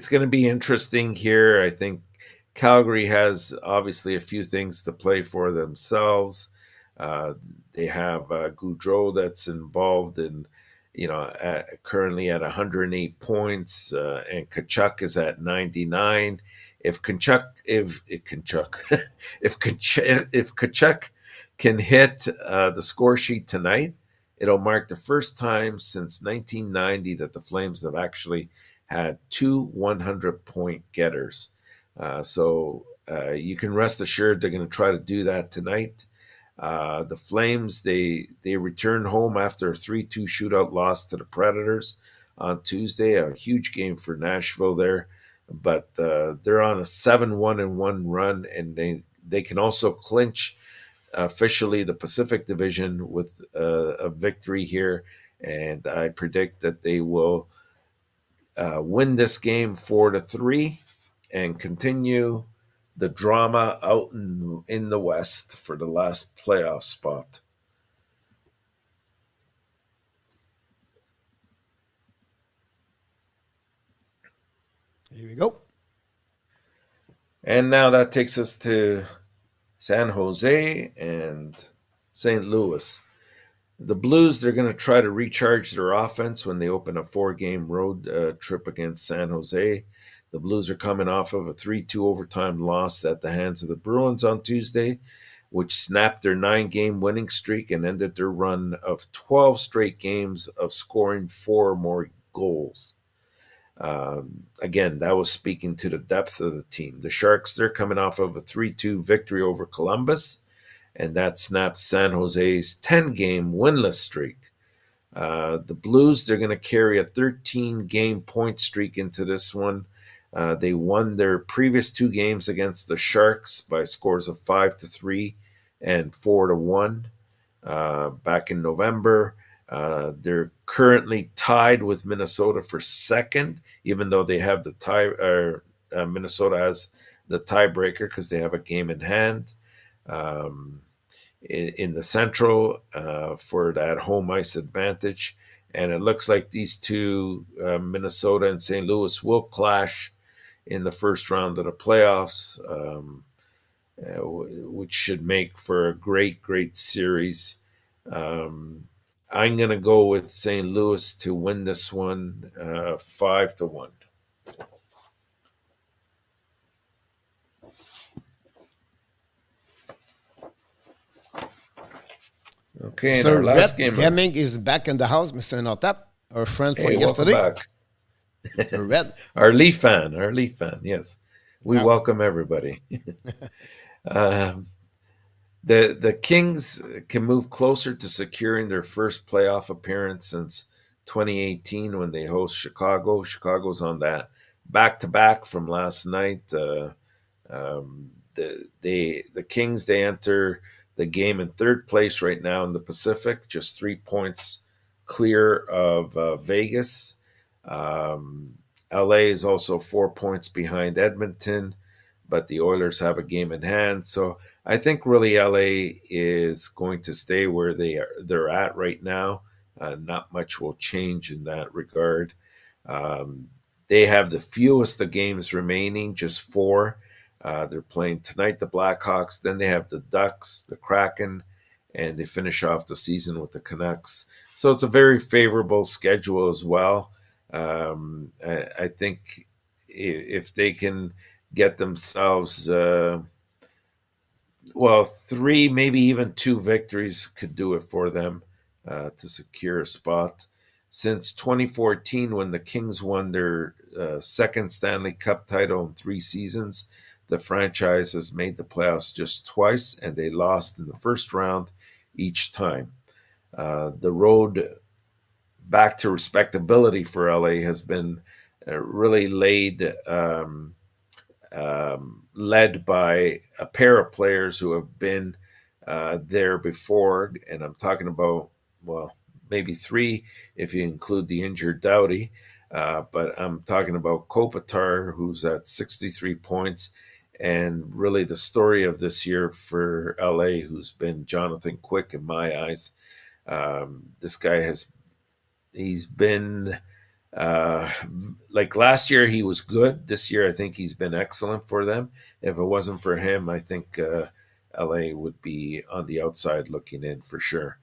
going to be interesting here. I think Calgary has obviously a few things to play for themselves. They have Gaudreau that's involved in, currently at 108 points, and Tkachuk is at 99. If Tkachuk can hit the score sheet tonight, it'll mark the first time since 1990 that the Flames have actually had two 100-point getters. So you can rest assured they're going to try to do that tonight. The Flames, they return home after a 3-2 shootout loss to the Predators on Tuesday. A huge game for Nashville there. But they're on a 7-1-1 run, and they can also clinch officially the Pacific Division with a victory here. And I predict that they will win this game 4-3 and continue the drama out in the West for the last playoff spot. Here we go. And now that takes us to San Jose and St. Louis. The Blues, they're going to try to recharge their offense when they open a 4-game road trip against San Jose. The Blues are coming off of a 3-2 overtime loss at the hands of the Bruins on Tuesday, which snapped their 9-game winning streak and ended their run of 12 straight games of scoring 4 or more goals. Again, that was speaking to the depth of the team. The Sharks, they're coming off of a 3-2 victory over Columbus, and that snapped San Jose's 10-game winless streak. The Blues, they're going to carry a 13-game point streak into this one. They won their previous 2 games against the Sharks by scores of 5-3 and 4-1 back in November. They're currently tied with Minnesota for second, even though they have the tie. Minnesota has the tiebreaker because they have a game in hand. In the Central for that home ice advantage. And it looks like these two, Minnesota and St. Louis, will clash in the first round of the playoffs, which should make for a great, great series. I'm going to go with St. Louis to win this one 5-1. Okay, and our last game. Gaming is back in the house, Mr. ENORTAP, our friend from yesterday. Welcome back. Mr. Red. Our Leaf fan, yes. We welcome everybody. The Kings can move closer to securing their first playoff appearance since 2018 when they host Chicago. Chicago's on that back-to-back from last night. The Kings, they enter the game in third place right now in the Pacific, just 3 points clear of Vegas. LA is also 4 points behind Edmonton, but the Oilers have a game in hand. So I think really LA is going to stay where they're at right now. Not much will change in that regard. They have the fewest of games remaining, just 4. They're playing tonight, the Blackhawks. Then they have the Ducks, the Kraken, and they finish off the season with the Canucks. So it's a very favorable schedule as well. I think if they can get themselves, 3, maybe even 2 victories could do it for them to secure a spot. since 2014, when the Kings won their second Stanley Cup title in 3 seasons, the franchise has made the playoffs just twice, and they lost in the first round each time. The road back to respectability for LA has been really led by a pair of players who have been there before, and I'm talking about, well, maybe 3 if you include the injured Doughty, but I'm talking about Kopitar, who's at 63 points, and really the story of this year for LA, who's been Jonathan Quick in my eyes. This guy he's been like last year he was good. This year I think he's been excellent for them. If it wasn't for him, I think LA would be on the outside looking in for sure.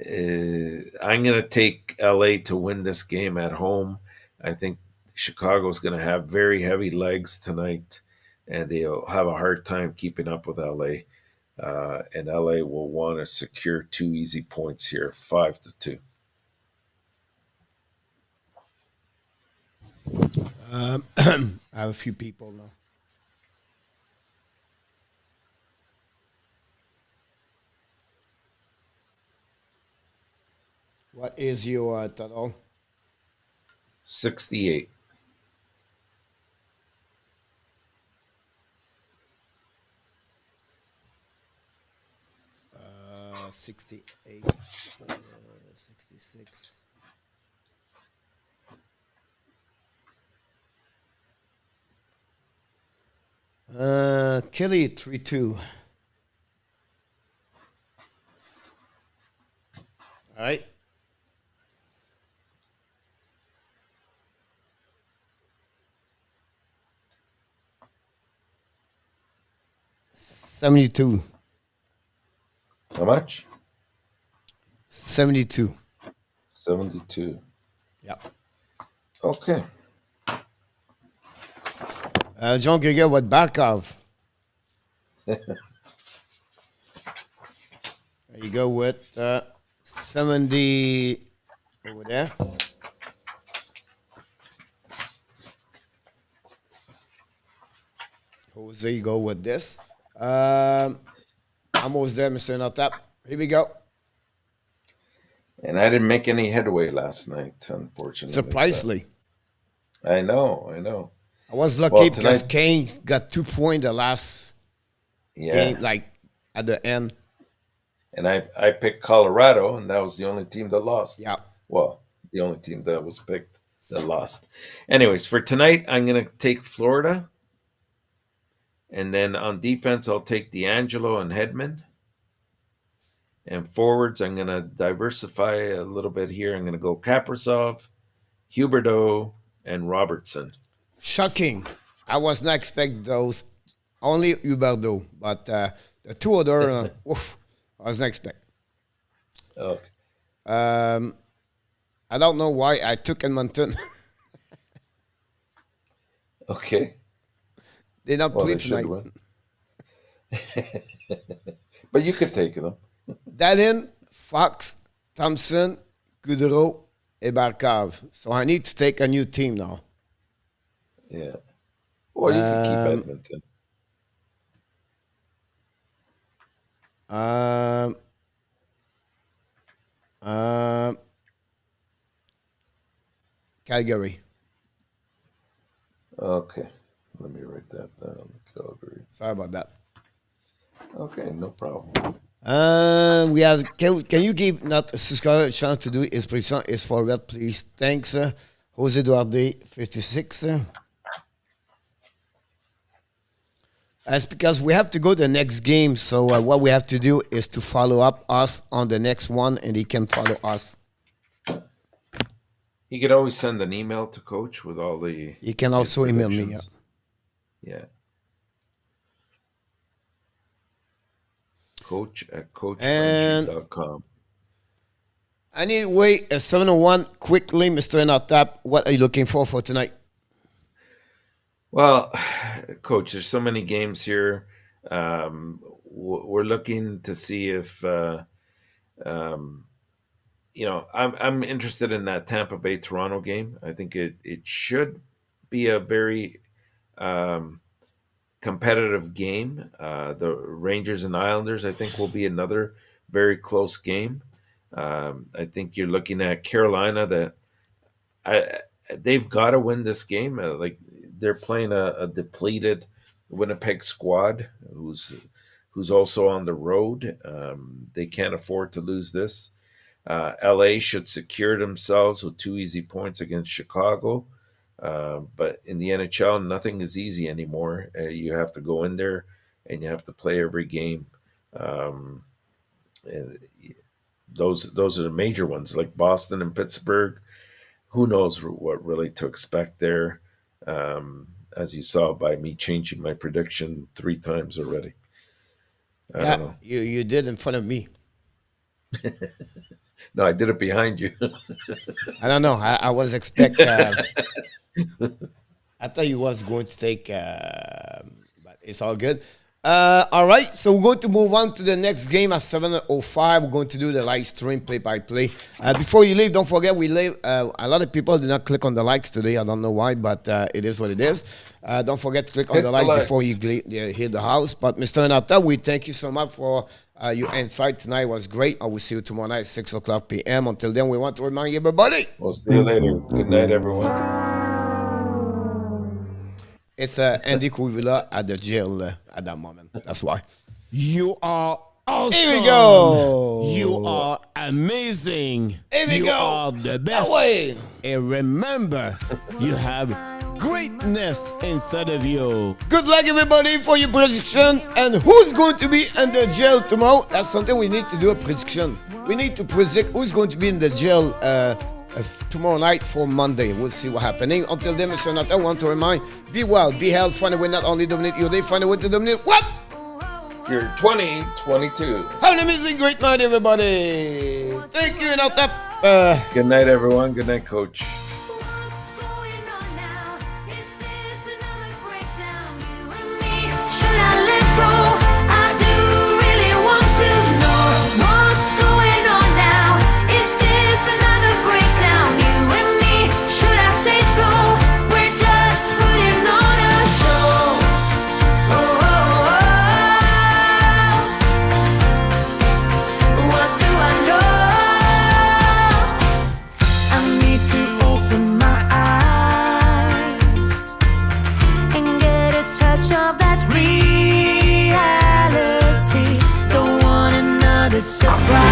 I'm going to take LA to win this game at home. I think Chicago's going to have very heavy legs tonight, and they'll have a hard time keeping up with LA. And LA will want to secure 2 easy points here, 5-2. I have a few people now. What is your total? 68. Uh, 68, 66. Kelly 3-2. All right. $72. How much? 72. 72. Yeah. Okay. John Gregor with Barkov. There you go with 70 over there. Jose, you go with this. Almost there, Mr. ENORTAP. Here we go. And I didn't make any headway last night, unfortunately. Surprisingly. I know. I was lucky because Kane got 2 points the last game, like at the end. And I picked Colorado, and that was the only team that lost. Yeah. Well, the only team that was picked that lost. Anyways, for tonight, I'm going to take Florida. And then on defense, I'll take D'Angelo and Hedman. And forwards, I'm going to diversify a little bit here. I'm going to go Kaprizov, Huberdeau, and Robertson. Shocking. I was not expecting those. Only Huberdeau. But the 2 other, oof, I was not expecting. Okay. I don't know why I took Edmonton. Okay. They not play tonight. But you could take them. Dallin, Fox, Thompson, Goudreau, and Barkov. So I need to take a new team now. Yeah. Or you can keep Edmonton. Calgary. Okay. Let me write that down. Calgary. Sorry about that. Okay, no problem. We have. Can you give not Subscriber a chance to do his prediction is forward, please? Thanks, Jose Duarte, 56. That's because we have to go to the next game. So what we have to do is to follow up us on the next one, and he can follow us. You could always send an email to Coach with all the. You can also email me. Yeah. Coach@coachfrenchie.com. Anyway, 701, quickly, Mr. ENORTAP, what are you looking for tonight? Well, Coach, there's so many games here. We're looking to see if I'm interested in that Tampa Bay Toronto game. I think it should be a very competitive game. The Rangers and Islanders, I think, will be another very close game. I think you're looking at Carolina that they've got to win this game. Like they're playing a depleted Winnipeg squad who's also on the road. They can't afford to lose this. LA should secure themselves with 2 easy points against Chicago. But in the NHL, nothing is easy anymore. You have to go in there and you have to play every game. And those are the major ones, like Boston and Pittsburgh. Who knows what really to expect there? As you saw by me changing my prediction 3 times already. I don't know. You did in front of me. No, I did it behind you. I don't know. I was expecting. I thought you was going to take, but it's all good. All right, so we're going to move on to the next game at 7:05. We're going to do the live stream play-by-play. Before you leave, don't forget a lot of people did not click on the likes today. I don't know why, but it is what it is. Don't forget to click on the like before you hit the house. But Mr. ENORTAP, we thank you so much for your insight tonight. It was great. I will see you tomorrow night, 6 o'clock p.m. Until then, we want to remind everybody. We'll see you later. Good night, everyone. It's Andy Kouvila at the jail at that moment. That's why. You are awesome. Here we go. You are amazing. Here we you go. are the best. That way. And remember, you have greatness inside of you. Good luck, everybody, for your prediction. And who's going to be in the jail tomorrow? That's something we need to do, a prediction. We need to predict who's going to be in the jail tomorrow night for Monday. We'll see what's happening. Until then, Mr. ENORTAP, I want to remind, be well, be healthy, find a way not only dominate you, they find a way to dominate what? You're 2022. Have an amazing, great night, everybody. Thank you, ENORTAP. Good night, everyone. Good night, Coach. Of that reality, the one another surprise.